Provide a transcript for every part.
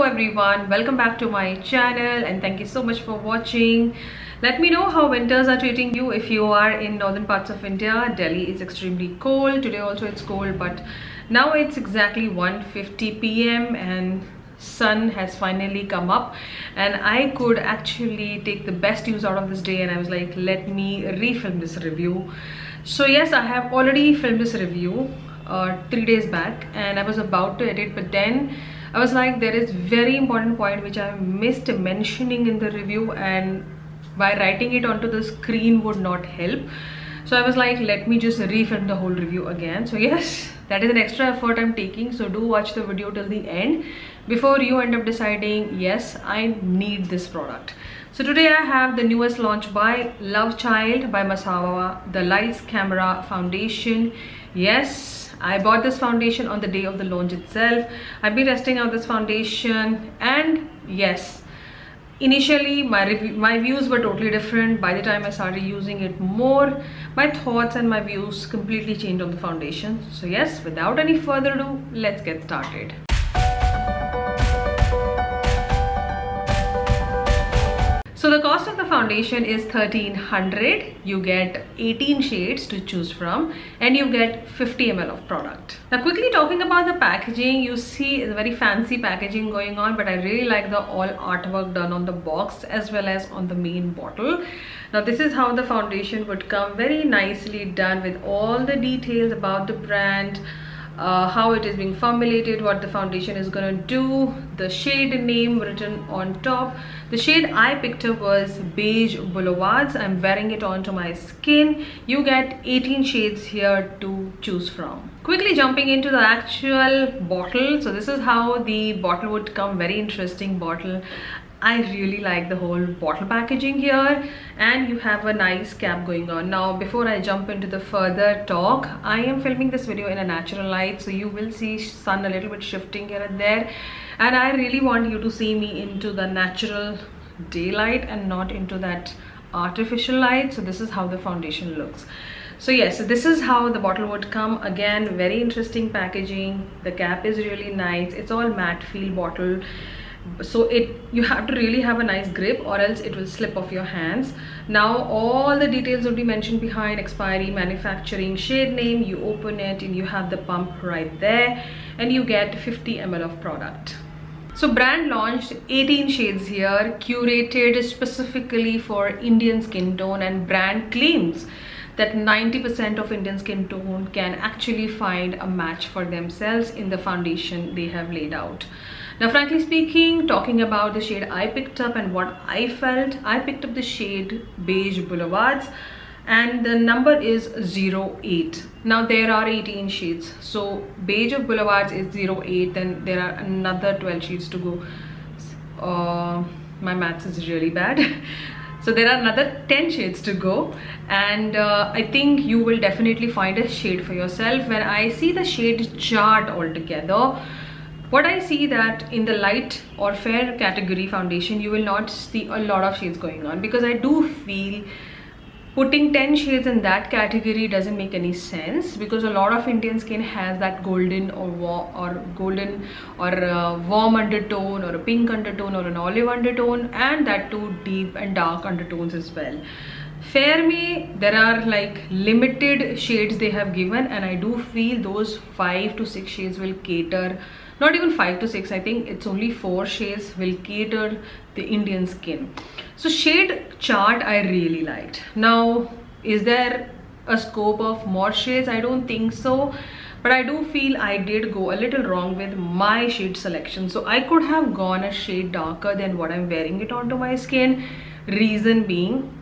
everyone, welcome back to my channel and thank you so much for watching. Let me know how winters are treating you. If you are in northern parts of India, Delhi is extremely cold. Today also it's cold, but now it's exactly 1:50 p.m. and sun has finally come up and I could actually take the best use out of this day, and I was like, let me refilm this review. So yes, I have already filmed this review 3 days back and I was about to edit, but then I was like, there is very important point which I missed mentioning in the review, and by writing it onto the screen would not help. So I was like, let me just refilm the whole review again. So yes, that is an extra effort I'm taking, so do watch the video till the end before you end up deciding, yes, I need this product. So today I have the newest launch by LoveChild by Masaba, the Lights Camera Foundation. Yes, I bought this foundation on the day of the launch itself. I've been testing out this foundation, and yes, initially my views were totally different. By the time I started using it more, my thoughts and my views completely changed on the foundation. So yes, without any further ado, let's get started. So the cost of the foundation is 1300. You get 18 shades to choose from and you get 50 ml of product. Now quickly talking about the packaging, you see the very fancy packaging going on, but I really like the all artwork done on the box as well as on the main bottle. Now this is how the foundation would come, very nicely done with all the details about the brand, how it is being formulated, what the foundation is gonna do, the shade name written on top. The shade I picked up was Beige Boulevards. I'm wearing it onto my skin. You get 18 shades here to choose from. Quickly jumping into the actual bottle. So this is how the bottle would come, very interesting bottle. I really like the whole bottle packaging here, and you have a nice cap going on. Now before I jump into the further talk, I am filming this video in a natural light, so you will see sun a little bit shifting here and there, and I really want you to see me into the natural daylight and not into that artificial light. So this is how the foundation looks. So yes, this is how the bottle would come. Again, very interesting packaging. The cap is really nice. It's all matte feel bottle, so you have to really have a nice grip or else it will slip off your hands. Now all the details will be mentioned behind: expiry, manufacturing, shade name. You open it and you have the pump right there, and you get 50 ml of product. So brand launched 18 shades here, curated specifically for Indian skin tone, and brand claims that 90% of Indian skin tone can actually find a match for themselves in the foundation they have laid out. Now frankly speaking, talking about the shade I picked up and what I felt, I picked up the shade Beige Boulevards and the number is 08. Now there are 18 shades, so Beige of Boulevards is 08, then there are another 12 shades to go. My maths is really bad. So there are another 10 shades to go, and I think you will definitely find a shade for yourself. When I see the shade chart altogether, what I see that in the light or fair category foundation, you will not see a lot of shades going on, because I do feel putting 10 shades in that category doesn't make any sense, because a lot of Indian skin has that golden or warm undertone, or a pink undertone, or an olive undertone, and that too deep and dark undertones as well. Fair Me, there are like limited shades they have given, and I do feel those 5 to 6 shades will cater, not even 5 to 6, I think it's only 4 shades will cater the Indian skin. So shade chart I really liked. Now is there a scope of more shades? I don't think so, but I do feel I did go a little wrong with my shade selection. So I could have gone a shade darker than what I'm wearing it onto my skin. Reason being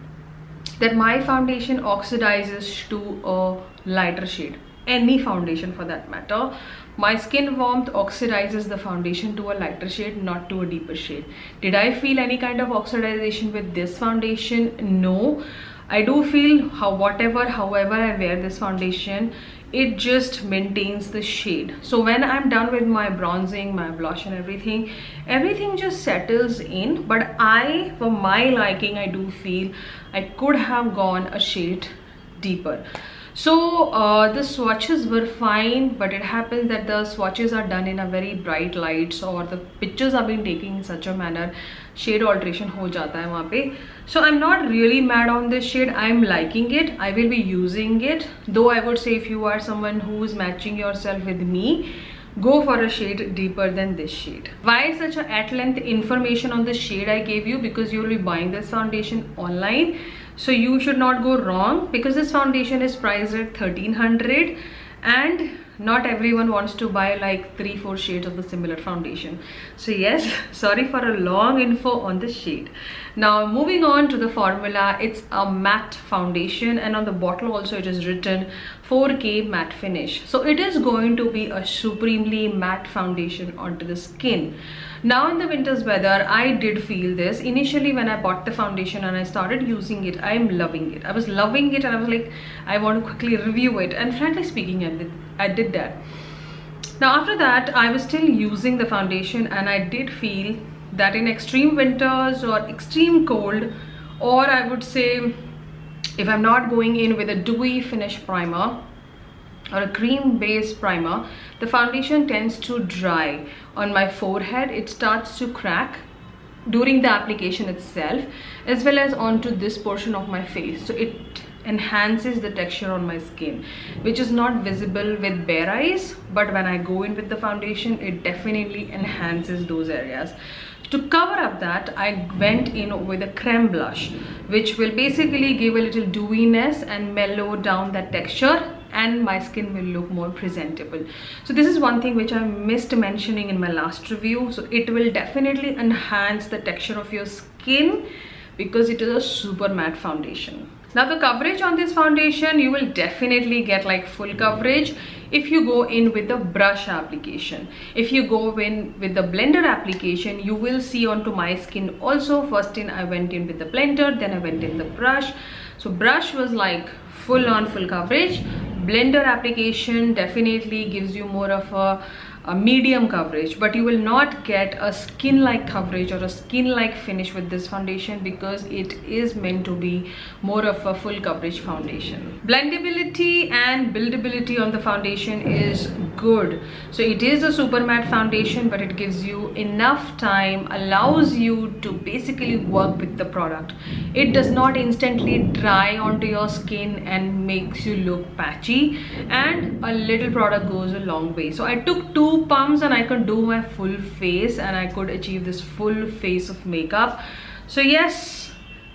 that my foundation oxidizes to a lighter shade, any foundation for that matter. My skin warmth oxidizes the foundation to a lighter shade, not to a deeper shade. Did I feel any kind of oxidization with this foundation? No. I do feel however I wear this foundation, it just maintains the shade. So when I'm done with my bronzing, my blush and everything just settles in. But for my liking, I do feel I could have gone a shade deeper. So the swatches were fine, but it happens that the swatches are done in a very bright lights, or the pictures are being taken in such a manner shade alteration ho jata hai wahan pe. So I'm not really mad on this shade. I'm liking it. I will be using it, though I would say if you are someone who is matching yourself with me, go for a shade deeper than this shade. Why such a at length information on the shade I gave you? Because you will be buying this foundation online, so you should not go wrong, because this foundation is priced at 1300 and not everyone wants to buy like 3-4 shades of the similar foundation. So yes, sorry for a long info on the shade. Now moving on to the formula, it's a matte foundation, and on the bottle also it is written 4K matte finish. So it is going to be a supremely matte foundation onto the skin. Now in the winter's weather, I did feel this. Initially when I bought the foundation and I started using it, I am loving it. I was loving it and I was like, I want to quickly review it, and frankly speaking, I did that. Now after that, I was still using the foundation, and I did feel that in extreme winters or extreme cold, or I would say if I'm not going in with a dewy finish primer or a cream based primer, the foundation tends to dry on my forehead. It starts to crack during the application itself, as well as onto this portion of my face. So it enhances the texture on my skin, which is not visible with bare eyes, but when I go in with the foundation, it definitely enhances those areas. To cover up that, I went in with a creme blush, which will basically give a little dewiness and mellow down that texture, and my skin will look more presentable. So this is one thing which I missed mentioning in my last review. So it will definitely enhance the texture of your skin because it is a super matte foundation. Now the coverage on this foundation, you will definitely get like full coverage if you go in with the brush application. If you go in with the blender application, you will see onto my skin also. First in I went in with the blender, then I went in the brush. So brush was like full on full coverage. Blender application definitely gives you more of a medium coverage, but you will not get a skin like coverage or a skin like finish with this foundation, because it is meant to be more of a full coverage foundation. Blendability and buildability on the foundation is good. So it is a super matte foundation, but it gives you enough time, allows you to basically work with the product. It does not instantly dry onto your skin and makes you look patchy, and a little product goes a long way. So I took 2 pumps and I could do my full face, and I could achieve this full face of makeup. So yes,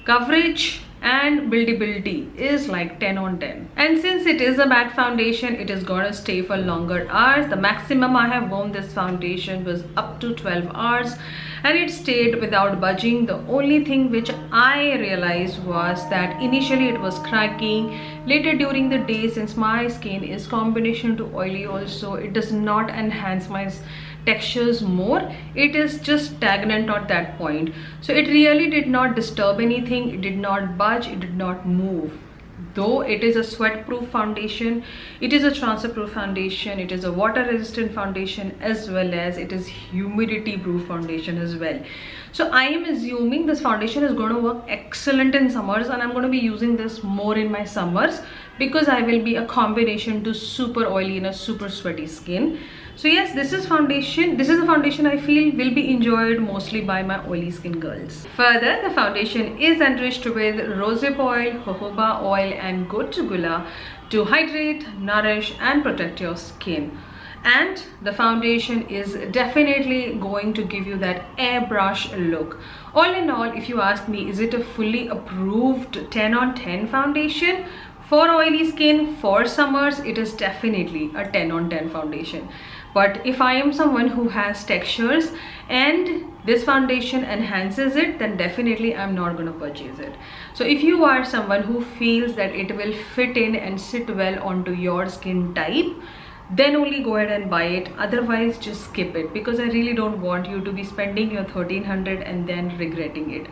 coverage and buildability is like 10 on 10. And since it is a matte foundation, it is gonna stay for longer hours. The maximum I have worn this foundation was up to 12 hours, and it stayed without budging. The only thing which I realized was that initially it was cracking. Later during the day, since my skin is combination to oily also, it does not enhance my textures more. It is just stagnant at that point. So it really did not disturb anything. It did not budge, it did not move. Though it is a sweat proof foundation, it is a transfer proof foundation, it is a water resistant foundation, as well as it is humidity proof foundation as well. So I am assuming this foundation is going to work excellent in summers, and I'm going to be using this more in my summers because I will be a combination to super oily and a super sweaty skin. So yes, this is foundation. This is the foundation I feel will be enjoyed mostly by my oily skin girls. Further, the foundation is enriched with rosehip oil, jojoba oil and gotu gula to hydrate, nourish and protect your skin. And the foundation is definitely going to give you that airbrush look. All in all, if you ask me, is it a fully approved 10 on 10 foundation? For oily skin, for summers, it is definitely a 10 on 10 foundation. But if I am someone who has textures and this foundation enhances it, then definitely I'm not going to purchase it. So if you are someone who feels that it will fit in and sit well onto your skin type, then only go ahead and buy it. Otherwise just skip it, because I really don't want you to be spending your 1300 and then regretting it.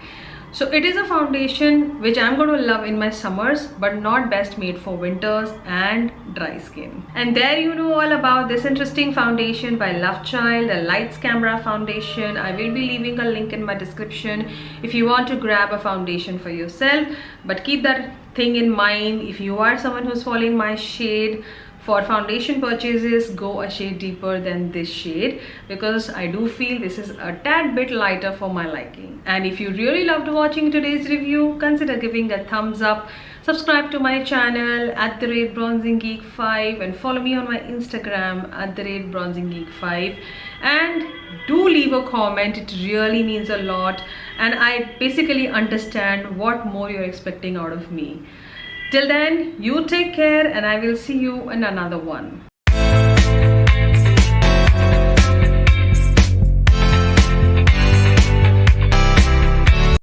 So it is a foundation which I'm going to love in my summers, but not best made for winters and dry skin. And there you know all about this interesting foundation by LoveChild, the Lights Camera foundation. I will be leaving a link in my description if you want to grab a foundation for yourself. But keep that thing in mind, if you are someone who's following my shade, for foundation purchases, go a shade deeper than this shade, because I do feel this is a tad bit lighter for my liking. And if you really loved watching today's review, consider giving a thumbs up, subscribe to my channel @BronzingGeek5, and follow me on my Instagram @BronzingGeek5, and do leave a comment. It really means a lot, and I basically understand what more you're expecting out of me. Till then, you take care, and I will see you in another one.